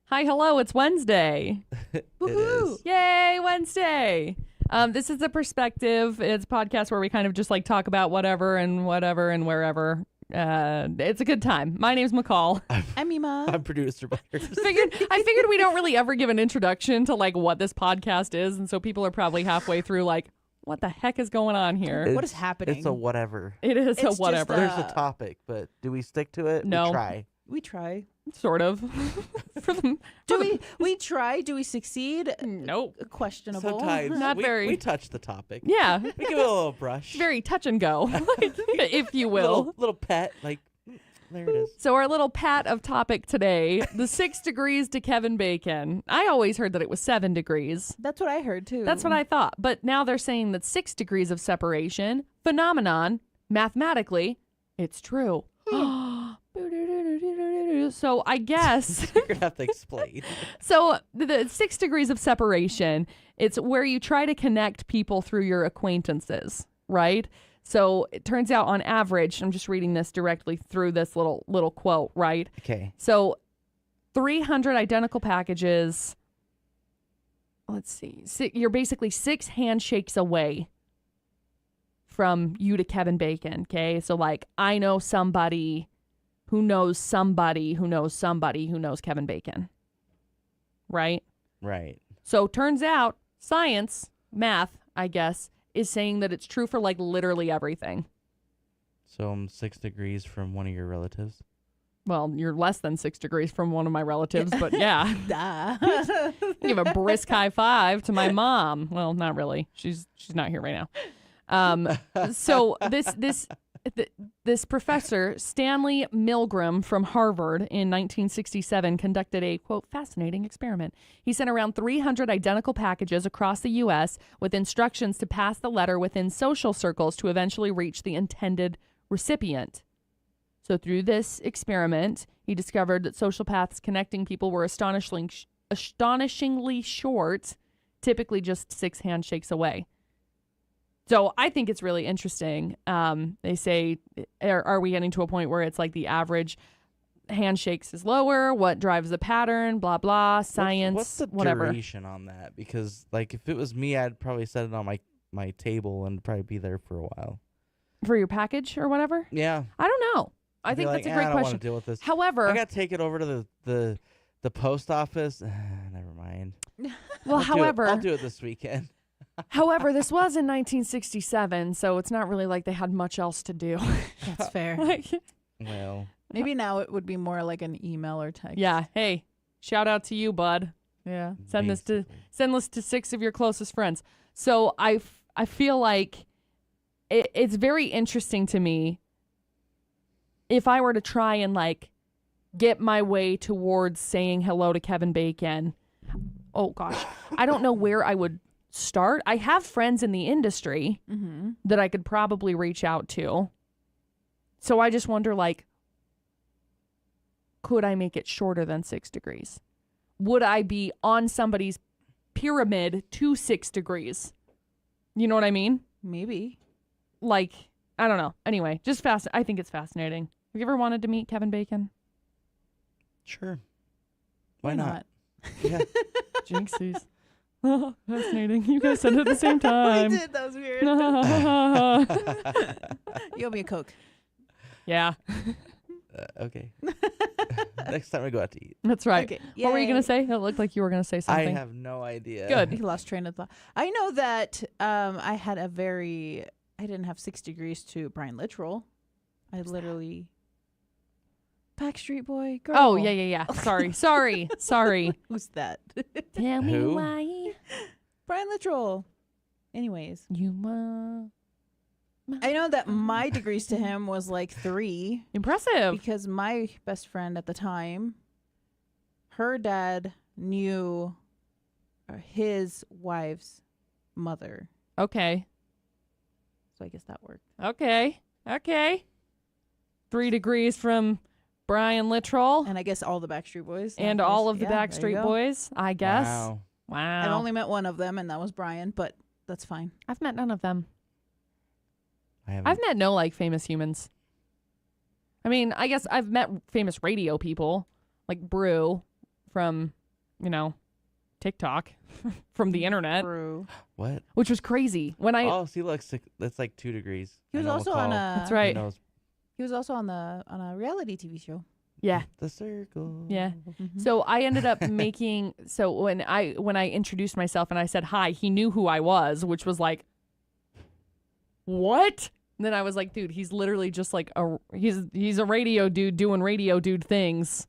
Hi, hello, it's Wednesday. Woohoo! Yay, Wednesday. This is The Perspective. It's a podcast where we kind of just like talk about whatever and wherever. It's a good time. My name's McCall. I'm Mima. I'm producer Myers. I figured we don't really ever give an introduction to like what this podcast is, and so people are probably halfway through like, what the heck is going on here? What is happening? It's a whatever. It is It's a just whatever. a- There's a topic, but do we stick to it? No. We try. We try. Sort of. We try? Do we succeed? Nope. Questionable. Sometimes Not very. we touch the topic. Yeah. We give it a little brush. Very touch and go, if you will. Little pet, like, there it is. So our little pat of topic today, the 6 degrees to Kevin Bacon. I always heard that it was 7 degrees. That's what I heard too. That's what I thought. But now they're saying that 6 degrees of separation, phenomenon, mathematically, it's true. So I guess, You're gonna have to explain. so the 6 degrees of separation, it's where you try to connect people through your acquaintances, right? So it turns out on average, I'm just reading this directly through this little quote, right? Okay. So 300 identical packages. Let's see. You're basically 6 handshakes away from you to Kevin Bacon, okay? So like I know somebody who knows somebody who knows somebody who knows Kevin Bacon. Right? Right. So turns out science, math, I guess, is saying that it's true for like literally everything. So I'm 6 degrees from one of your relatives. Well, you're less than 6 degrees from one of my relatives, but yeah. Duh. Give a brisk high five to my mom. Well, not really. She's not here right now. So this professor, Stanley Milgram from Harvard in 1967, conducted a, quote, fascinating experiment. He sent around 300 identical packages across the U.S. with instructions to pass the letter within social circles to eventually reach the intended recipient. So through this experiment, he discovered that social paths connecting people were astonishingly short, typically just 6 handshakes away. So I think it's really interesting. They say, are we getting to a point where it's like the average handshakes is lower? What drives the pattern? Blah, blah, science, What's the whatever. duration on that? Because like if it was me, I'd probably set it on my table and probably be there for a while. For your package or whatever? Yeah. I don't know. I think that's a great I don't want question. to deal with this. However, I got to take it over to the post office. Never mind. well, I'll do it this weekend. However, this was in 1967, so it's not really like they had much else to do. That's fair. Like, Well, Maybe now it would be more like an email or text. yeah, hey, shout out to you, bud. Yeah. Send this basically. to 6 of your closest friends. So I feel like it's very interesting to me if I were to try and like get my way towards saying hello to Kevin Bacon. Oh gosh, I don't know where I would start. I have friends in the industry Mm-hmm. that I could probably reach out to. So I just wonder, like, could I make it shorter than 6 degrees? Would I be on somebody's pyramid to 6 degrees? You know what I mean? Maybe. Like, I don't know. Anyway, just I think it's fascinating. Have you ever wanted to meet Kevin Bacon? sure. Why not? Yeah. Jinxies. Fascinating. You guys said it at the same We time. did. That was weird. You owe me a Coke. Yeah, Okay. Next time we go out to eat. that's right. Okay. What were you Yay. going to say? It looked like you were going to say something. I have no idea. Good. He lost train of thought. I know that I didn't have 6 degrees to Brian Littrell. I literally Backstreet Boy girl. Oh, yeah. Sorry. Who's that? Tell me Who? why Brian Littrell. Anyways, you I know that my degrees to him was like 3 impressive. because my best friend at the time, her dad knew his wife's mother. Okay. So I guess that worked. Okay. 3 degrees from Brian Littrell And I guess all the Backstreet Boys. and I guess- all of the yeah, there you Backstreet go. Boys, I guess. Wow. Wow. I've only met one of them, and that was Brian, but that's fine. I've met none of them. I haven't. I've met no like famous humans. I mean, I guess I've met famous radio people like Brew from TikTok from the internet, True. What? which was crazy. When I Oh, see, look, that's like 2 degrees. He I was know also McCall. on a. That's right. Knows He was also on a reality TV show. yeah. the circle. Yeah. Mhm. So I ended up making when I introduced myself and I said hi, he knew who I was, which was like, what? And then I was like, dude, he's literally just like he's a radio dude doing radio dude things.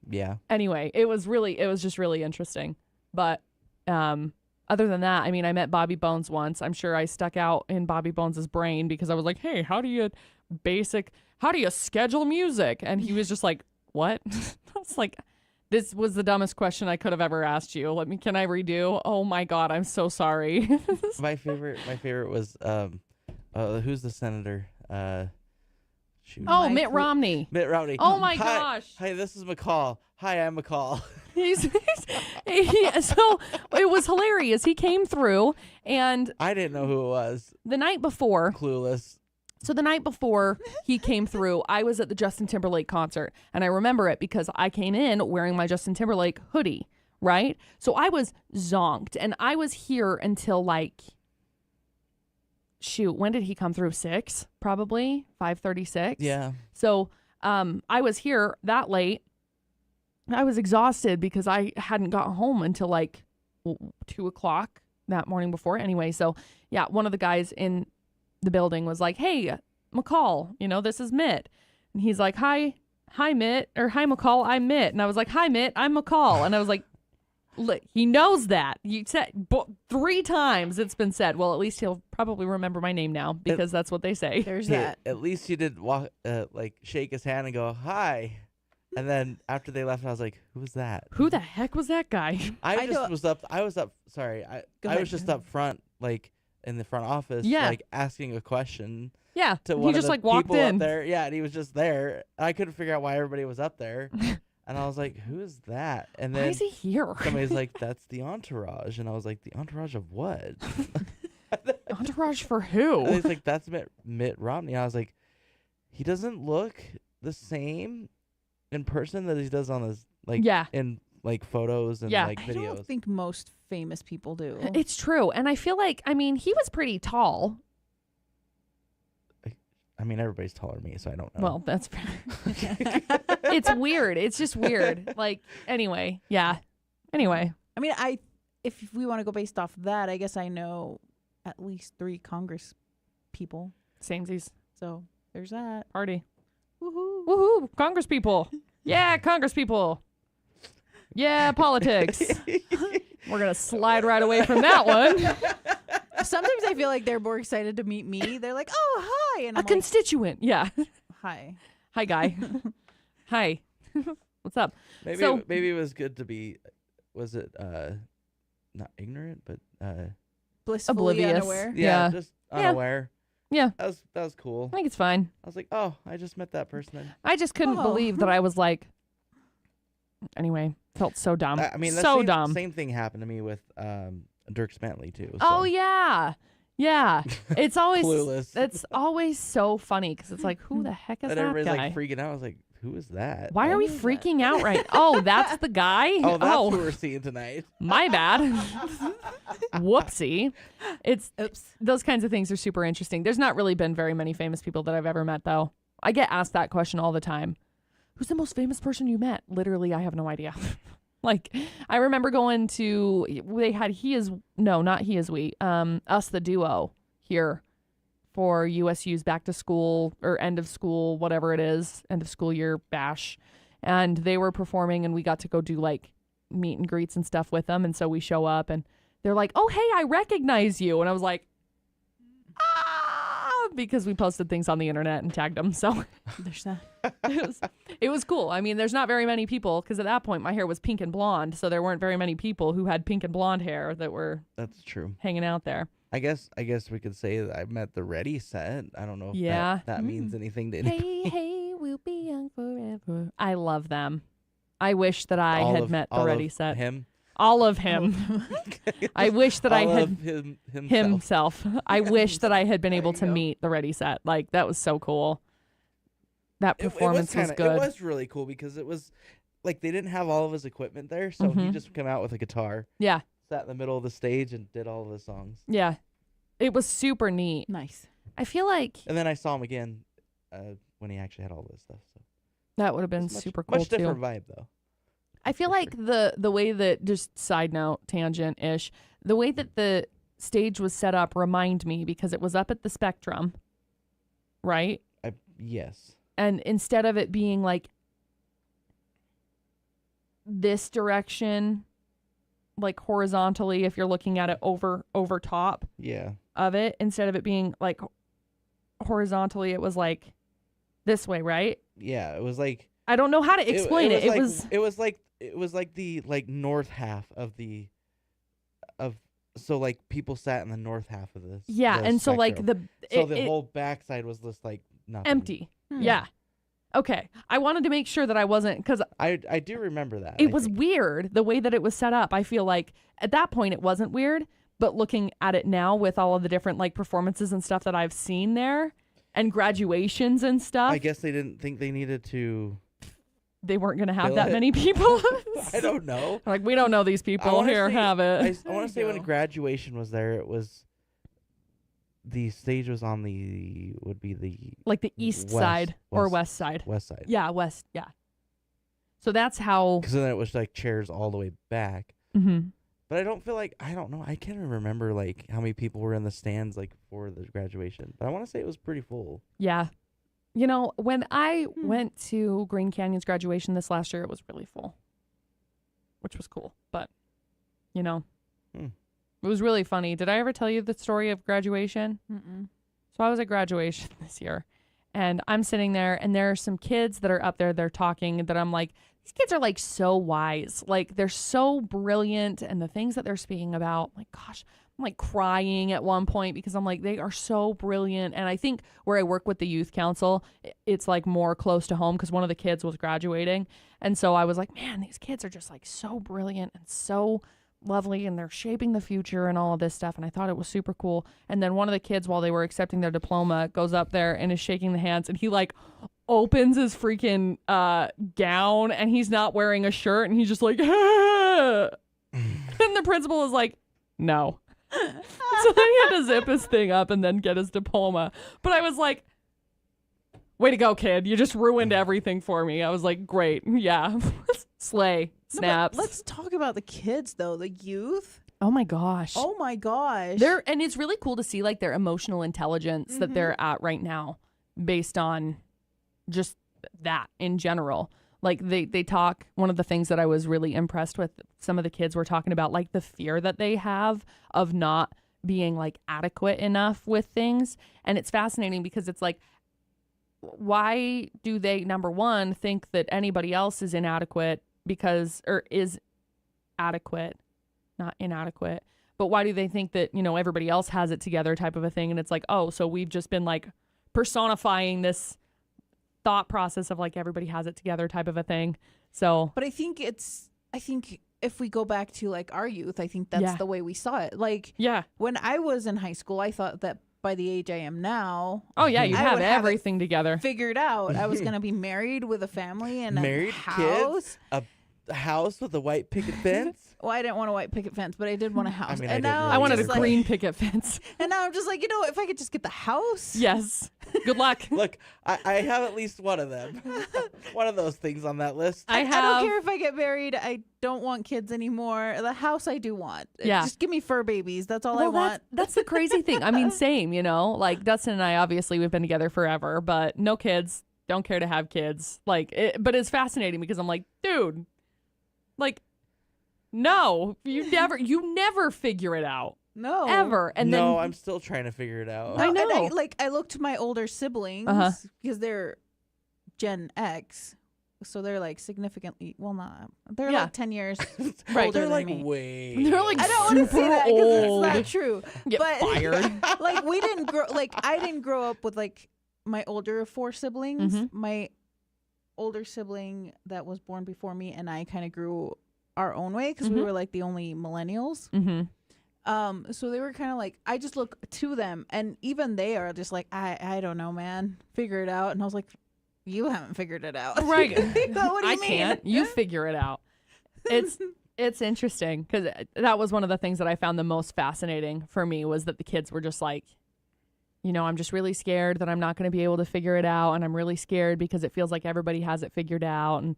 Yeah. Anyway, it was just really interesting. But other than that, I mean, I met Bobby Bones once. I'm sure I stuck out in Bobby Bones's brain because I was like, hey, how do you schedule music? And he was just like, what? I was like, this was the dumbest question I could have ever asked you. Can I redo? Oh my God, I'm so sorry. my favorite was who's the senator? Shoot. Oh, Mike Mitt Romney. Mitt Romney. Oh my Hi. gosh. Hi, this is McCall. Hi, I'm McCall. So it was hilarious. He came through and I didn't know who it was. the night before, Clueless. so the night before he came through, I was at the Justin Timberlake concert and I remember it because I came in wearing my Justin Timberlake hoodie, right? So I was zonked and I was here until when did he come through? 6, probably 5:36. Yeah. So I was here that late. I was exhausted because I hadn't got home until 2:00 that morning before. Anyway, so yeah, one of the guys in the building was like, hey, McCall, this is Mitt. And he's like, hi Mitt, or hi McCall, I'm Mitt. And I was like, hi Mitt, I'm McCall. And I was like, look, he knows that. You said 3 times it's been said. Well, at least he'll probably remember my name now because that's what they say. There's Hey, that. at least you did walk, shake his hand and go hi, and then after they left, I was like, "Who was that?" Who the heck was that guy? I don't- was up. I was up. Sorry, I ahead, was just go up front, in the front office, Yeah. asking a question Yeah, to he one just of the walked people in. up there. Yeah, and he was just there. I couldn't figure out why everybody was up there, and I was like, "Who is that?" And Why then is he here? somebody's like, "That's the entourage," and I was like, "The entourage of what?" Entourage for And who? he's like, "That's Mitt Romney." I was like, "He doesn't look the same in person that he does on his Yeah, in photos and Yeah. I videos." don't think most famous people do. it's true. And I feel like, he was pretty tall. I mean, everybody's taller than me, so I don't know. Well, that's it's weird. It's just weird. Anyway, yeah. Anyway, I mean, if we want to go based off that, I guess I know at least 3 Congress people. samesies So there's that. party. Woohoo. Woohoo! Congress people. Yeah, Congress people. Yeah, politics. We're gonna slide right away from that one. Sometimes I feel like they're more excited to meet me. They're like, "Oh, hi," and A I'm like, constituent. Yeah. "Hi." Hi, guy. Hi. What's up? maybe so- maybe it was good to be. Was it not ignorant, but Blissfully Oblivious. yeah, unaware. Yeah. just Yeah. unaware. Yeah. That was cool. I think it's fine. I was like, "Oh, I just met that person." I just couldn't Oh. believe that I was like. Anyway, felt so dumb. I mean, the so dumb. Same thing happened to me with Dirk Bentley too. Oh so. yeah, yeah. It's always Clueless. it's always so funny because it's like, who the heck is And that everybody's guy? like freaking out. I was like, "Who is that?" Why are we Who is that? freaking out right? Oh, that's the guy. Oh, that's who we're seeing tonight. My bad. Whoopsie. It's Oops. those kinds of things are super interesting. There's not really been very many famous people that I've ever met though. I get asked that question all the time. Who's the most famous person you met? Literally, I have no idea. I remember going to they had Us the Duo here for USU's back to school or end of school, whatever it is, end of school year bash. And they were performing and we got to go do meet and greets and stuff with them. And so we show up and they're like, "Oh, hey, I recognize you." And I was like, because we posted things on the internet and tagged them. So There's that. it was cool. I mean, there's not very many people because at that point my hair was pink and blonde. So there weren't very many people who had pink and blonde hair that were That's true. hanging out there. I guess we could say that I met the Ready set. I don't know if Yeah. that means anything to anybody. Hey, we'll be young forever. I love them. I wish that I All had of- met the all Ready of set. Him. All of him. I wish that I All had of himself. I wish that I had been able There to you go. meet the Ready set. That was so cool. That performance was It good. was really cool because it was like they didn't have all of his equipment there, so he Mhm. just come out with a guitar, Yeah. sat in the middle of the stage, and did all of his songs. Yeah. It was super neat. Nice. I feel like And then I saw him again when he actually had all this stuff. So that would have been it's much, super cool much too. different vibe though. I feel for like the way that, just side note, tangent ish, the way that the stage was set up remind me, because it was up at the Spectrum, right? Yes. And instead of it being like this direction, like horizontally, if you're looking at it over top Yeah. of it, instead of it being like horizontally, it was like this way, right? Yeah. It was like I don't know how to explain it. It was like the north half of so like people sat in the north half of this. Yeah, the and so like spectrum. The whole backside was just like nothing. empty. Hmm. Yeah. Okay. I wanted to make sure that I wasn't, because I do remember that. it I was think. weird the way that it was set up. I feel like at that point it wasn't weird, but looking at it now with all of the different like performances and stuff that I've seen there and graduations and stuff, I guess they didn't think they needed to. they weren't going to have Fill that it. many people. I don't know. Like, we don't know these people. wanna Here, say- have it. I want you to say when go. graduation was there, it was the stage was on the Like the east west- side or west- west side. west side. Yeah, west. Yeah. So that's how. Because then it was like chairs all the way back. Mhm. But I don't feel like I don't know. I can't even remember like how many people were in the stands like for the graduation. But I want to say it was pretty full. Yeah. You know, when I Hmm. went to Green Canyon's graduation this last year, it was really full, which was cool. But, you know, Hmm. it was really funny. Did I ever tell you the story of graduation? Mm-mm. So I was at graduation this year, and I'm sitting there, and there are some kids that are up there. They're talking that I'm like, these kids are like so wise. Like, they're so brilliant, and the things that they're speaking about, like, gosh, I'm like crying at one point because I'm like, they are so brilliant. And I think where I work with the youth council, it's like more close to home because one of the kids was graduating. And so I was like, man, these kids are just like so brilliant and so lovely, and they're shaping the future and all of this stuff. And I thought it was super cool. And then one of the kids, while they were accepting their diploma, goes up there and is shaking the hands, and he like opens his freaking gown, and he's not wearing a shirt, and he's just like, and the principal is like, no. So then he had to zip his thing up and then get his diploma. But I was like, way to go, kid. You just ruined everything for me. I was like, great. Yeah. Slay. No, but Snaps. let's talk about the kids though, the youth. Oh my gosh. Oh my gosh. And it's really cool to see like their emotional intelligence that they're at right now based on just that in general. Like they talk, one of the things that I was really impressed with, some of the kids were talking about like the fear that they have of not being like adequate enough with things. And it's fascinating because it's like, why do they, number one, think that anybody else is inadequate or is adequate, not inadequate, but why do they think that, you know, everybody else has it together type of a thing? And it's like, oh, so we've just been like personifying this thought process of like everybody has it together type of a thing. So, But I think if we go back to like our youth, I think that's Yeah. the way we saw it. Like yeah. when I was in high school, I thought that by the age I am now, Oh, yeah. You I have would have it everything together. figured out I was going to be married with a family and Married, a kids, house. a house with a white picket fence. Well, I didn't want a white picket fence, but I did want a house. mean, I and didn't now really I wanted a just like- green picket fence. And now I'm just like, you know, if I could just get the house. Yes. Good luck. Look, I have at least one of them. One of those things on that list. I I have. don't care if I get married. I don't want kids anymore. The house I do want. Yeah. Just give me fur babies. That's all I Well, want. that's the crazy thing. I mean, same, you know, like Dustin and I, obviously we've been together forever, but no kids, don't care to have kids. Like, but it's fascinating because I'm like, dude, like, no, you never figure it out No. ever. And no, then I'm still trying to figure it out. I And know. I looked to my older siblings Uh-huh. because they're Gen X. So they're like significantly, well, not. They're Yeah. like 10 years Right. older They're than like me. way. They're like I don't want to super say that because old. it's not true. Get but fired. like we didn't grow, like I didn't grow up with like my older 4 siblings. Mhm. My older sibling that was born before me and I kind of grew our own way because we Mhm. were like the only millennials. Mm-hmm. So they were kind of like, I just look to them, and even they are just like, I don't know, man, figure it out. And I was like, You haven't figured it out. Right. What do you I mean? can't. You figure it out. It's interesting because that was one of the things that I found the most fascinating for me was that the kids were just like, you know, I'm just really scared that I'm not going to be able to figure it out. And I'm really scared because it feels like everybody has it figured out and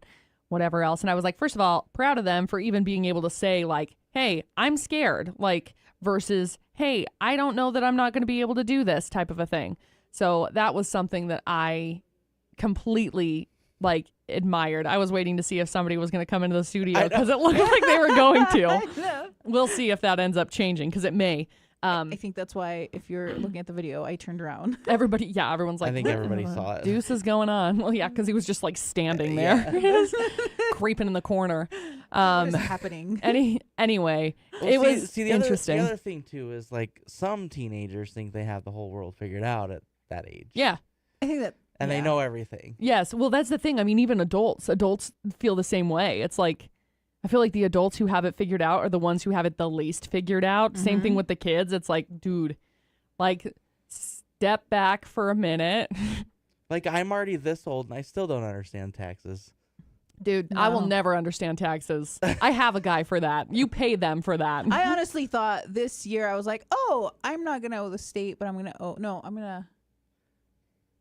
whatever else. And I was like, first of all, proud of them for even being able to say like, hey, I'm scared, like versus, hey, I don't know that I'm not going to be able to do this type of a thing. So that was something that I completely like admired. I was waiting to see if somebody was going to come into the studio because it looked like they were going to. We'll see if that ends up changing because it may. I think that's why if you're looking at the video, I turned around. Everyone's like, I think everybody saw it. Deuce is going on. Well, yeah, because he was just like standing there, creeping in the corner. What is happening? Anyway, Well, it was the interesting. The other thing too is like some teenagers think they have the whole world figured out at that age. Yeah. I think that. And they know everything. Yes. Well, that's the thing. I mean, even adults feel the same way. It's like, I feel like the adults who have it figured out are the ones who have it the least figured out. Same thing with the kids. It's like, dude, like step back for a minute. Like I'm already this old and I still don't understand taxes. Dude, I will No. never understand taxes. I have a guy for that. You pay them for that. I honestly thought this year I was like, oh, I'm not gonna owe the state, but I'm gonna owe. No, I'm gonna.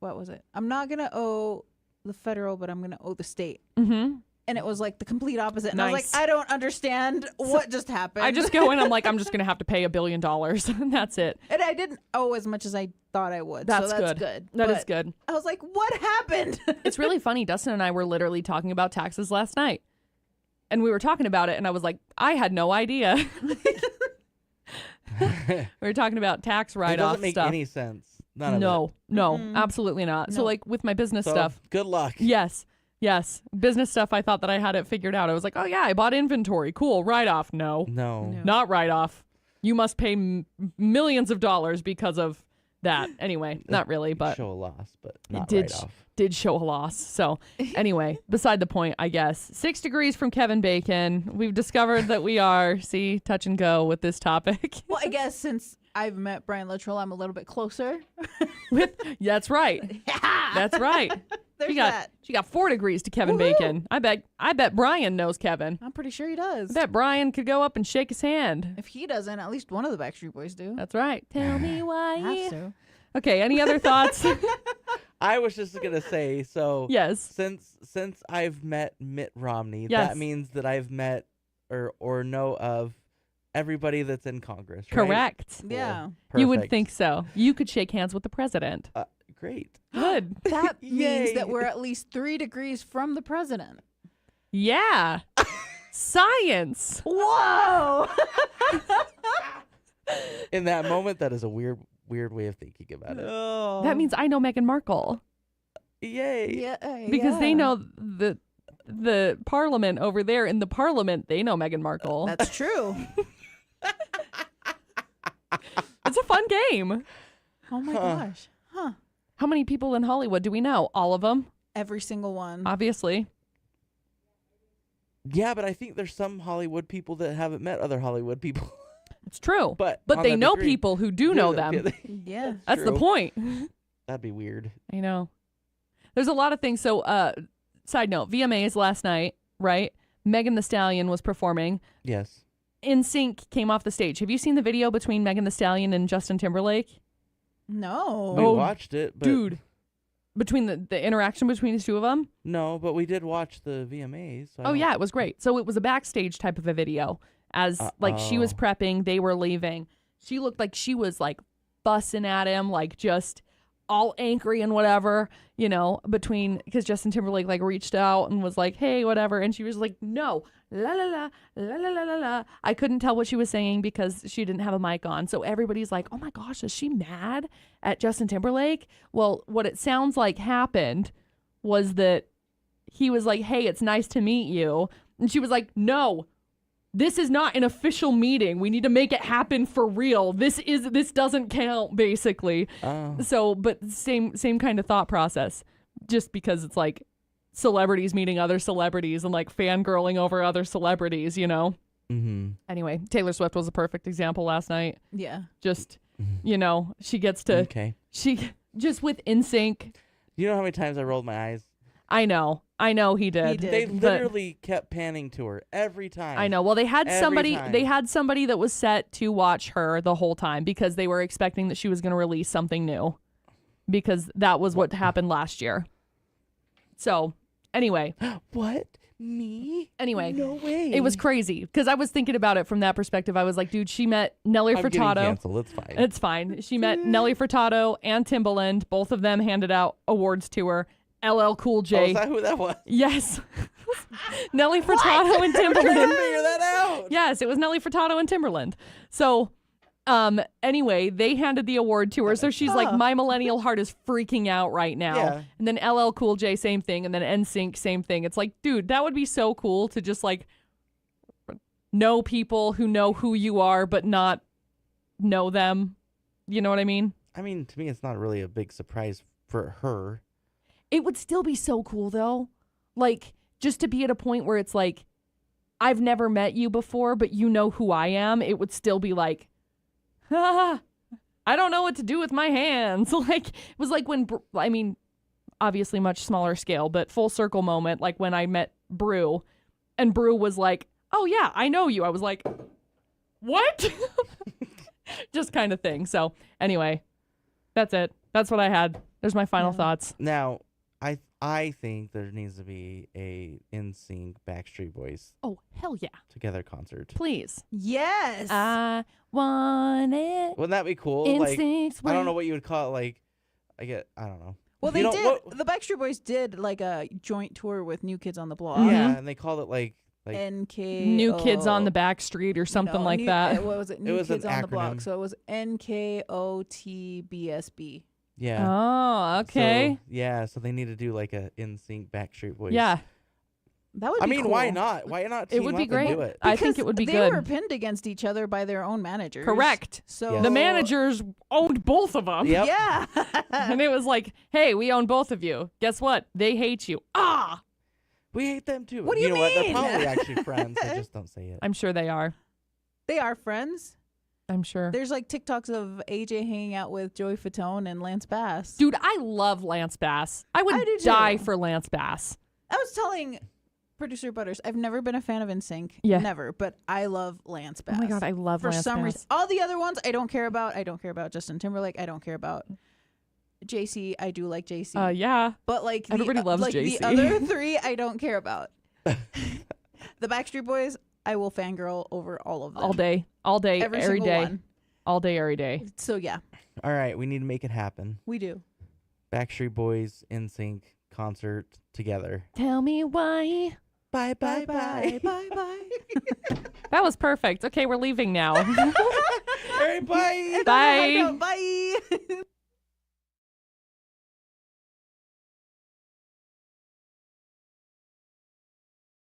What was it? I'm not gonna owe the federal, but I'm gonna owe the state. Mm-hmm. And it was like the complete opposite. And I was Nice. like, I don't understand what just happened. I just go in, I'm like, I'm just going to have to pay $1 billion. And that's it. and I didn't owe as much as I thought I would. That's so that's good. good. That is But good. I was like, what happened? It's really funny. Dustin and I were literally talking about taxes last night. And we were talking about it, and I was like, I had no idea. We were talking about tax It write-off doesn't make stuff. any sense. None of it. No, Mm-mm. absolutely not. So, No. like, with my business So, stuff, good luck. yes. Business stuff, I thought that I had it figured out. I was like, oh, yeah, I bought inventory. Cool. Write-off. No, No. not write-off. You must pay millions of dollars because of that. Anyway, not really, but show a loss, but not did write off. did show a loss. So anyway, beside the point, I guess. 6 degrees from Kevin Bacon. We've discovered that we are, touch and go with this topic. well, I guess since I've met Brian Littrell, I'm a little bit closer. That's right. That's right. There's She got 4 degrees to Kevin Woohoo. Bacon. I bet Brian knows Kevin. I'm pretty sure he does. I bet Brian could go up and shake his hand. If he doesn't, at least one of the Backstreet Boys do. That's right. Tell me Have why. to. Okay, any other thoughts? I was just gonna say, so Yes. since I've met Mitt Romney, Yes. that means that I've met or know of everybody that's in Congress. Right? Correct. Cool. Yeah. You would Perfect. think so. You could shake hands with the president. Great. Good. That means Yay. that we're at least 3 degrees from the president. Yeah. Science. Whoa! In that moment, that is a weird way of thinking about it. Oh. That means I know Meghan Markle Yay. yeah, because they know the parliament over there in the parliament. They know Meghan Markle. That's true. It's a fun game. Oh my Huh. gosh. Huh. How many people in Hollywood do we know? All of them, Every single one. obviously. Yeah, but I think there's some Hollywood people that haven't met other Hollywood people. It's true. but But on they that know degree- people who do know them. yeah. That's the True. point. That'd be weird. I know. There's a lot of things. So, side note, VMAs last night, right? Megan Thee Stallion was performing. Yes. NSYNC came off the stage. Have you seen the video between Megan Thee Stallion and Justin Timberlake? No. We Oh, watched it, but Dude, between the interaction between the two of them? no, but we did watch the VMAs. So I Oh, don't- yeah, it was great. So it was a backstage type of a video. As like she was oh. prepping, they were leaving. She looked like she was like fussing at him, like just all angry and whatever, you know, because Justin Timberlake like reached out and was like, hey, whatever. And she was like, no, la la la, la la la la la. I couldn't tell what she was saying because she didn't have a mic on. So everybody's like, oh my gosh, is she mad at Justin Timberlake? Well, what it sounds like happened was that he was like, hey, it's nice to meet you. And she was like, no. This is not an official meeting. We need to make it happen for real. This doesn't count, basically. Oh. So, but same kind of thought process. Just because it's like celebrities meeting other celebrities and like fangirling over other celebrities, you know? Mm-hmm. Anyway, Taylor Swift was a perfect example last night. Yeah. Just, you know, she gets to, Okay. she just with NSYNC. You know how many times I rolled my eyes? I know he did. He did. They But- literally kept panning to her every time. I know. Well, they had Every somebody. time. They had somebody that was set to watch her the whole time because they were expecting that she was going to release something new, because that was what happened last year. So, anyway, What? Me? Anyway, No way. it was crazy because I was thinking about it from that perspective. I was like, dude, she met Nelly I'm getting Furtado. canceled. It's fine. It's fine. She met Nelly Furtado and Timbaland. Both of them handed out awards to her. LL Cool Oh, J. is that who that was? Yes. Nelly Furtado and Trying to Timbaland. figure that out. Yes, it was Nelly Furtado and Timberland. So, anyway, they handed the award to her. So she's like, my millennial heart is freaking out right now. Yeah. And then LL Cool J, same thing. And then NSYNC, same thing. It's like, dude, that would be so cool to just like know people who know who you are, but not know them. You know what I mean? I mean, to me, it's not really a big surprise for her. It would still be so cool though. Like, just to be at a point where it's like, I've never met you before, but you know who I am. It would still be like, I don't know what to do with my hands. Like, it was like when, I mean, obviously much smaller scale, but full circle moment, like when I met Brew, and Brew was like, oh yeah, I know you. I was like, what? Just kind of thing. So anyway, that's it. That's what I had. There's my final thoughts. Now, I think there needs to be a NSYNC Backstreet Boys Oh, hell yeah. together concert. Please. Yes. I want it. Wouldn't that be cool? Like, Instincts. I don't know what you would call it. Like, I don't know. well, You they know, did. what- The Backstreet Boys did like a joint tour with New Kids on the Block. Yeah, and they called it like NK. New Kids on the Back Street or something like that. What was it? New was an Kids on the Block. acronym. So it was NKOTBSB. yeah. Oh, okay. So, yeah, so they need to do like a NSYNC Backstreet Boys. Yeah, That would I be mean, cool. why not? Why not? it team would be up and great. do it? I think Because it would be they good. were pinned against each other by their own managers. Correct. So Yes. The managers owned both of them. Yep. Yeah. And it was like, hey, we own both of you. Guess what? They hate you. Ah, We hate them too. What do you know what? They're mean? probably actually friends. They just don't say it. I'm sure they are. They are friends. I'm sure. There's like TikToks of AJ hanging out with Joey Fatone and Lance Bass. Dude, I love Lance Bass. I would I do too. die for Lance Bass. I was telling producer Butters, I've never been a fan of NSYNC. Yeah. Never. But I love Lance Bass. Oh my God, I love For Lance some Bass. reason. All the other ones I don't care about. I don't care about Justin Timberlake. I don't care about JC. I do like JC. Yeah. But like Everybody loves like JC. the other three I don't care about. The Backstreet Boys, I will fangirl over all of them. All day. All day. Every Every single day. one. All day, every day. So yeah, All right, we need to make it happen. we do. Backstreet Boys NSYNC concert together. Tell me why. Bye bye Bye bye. bye. That was perfect. Okay, we're leaving now. All right, bye. Bye. Bye.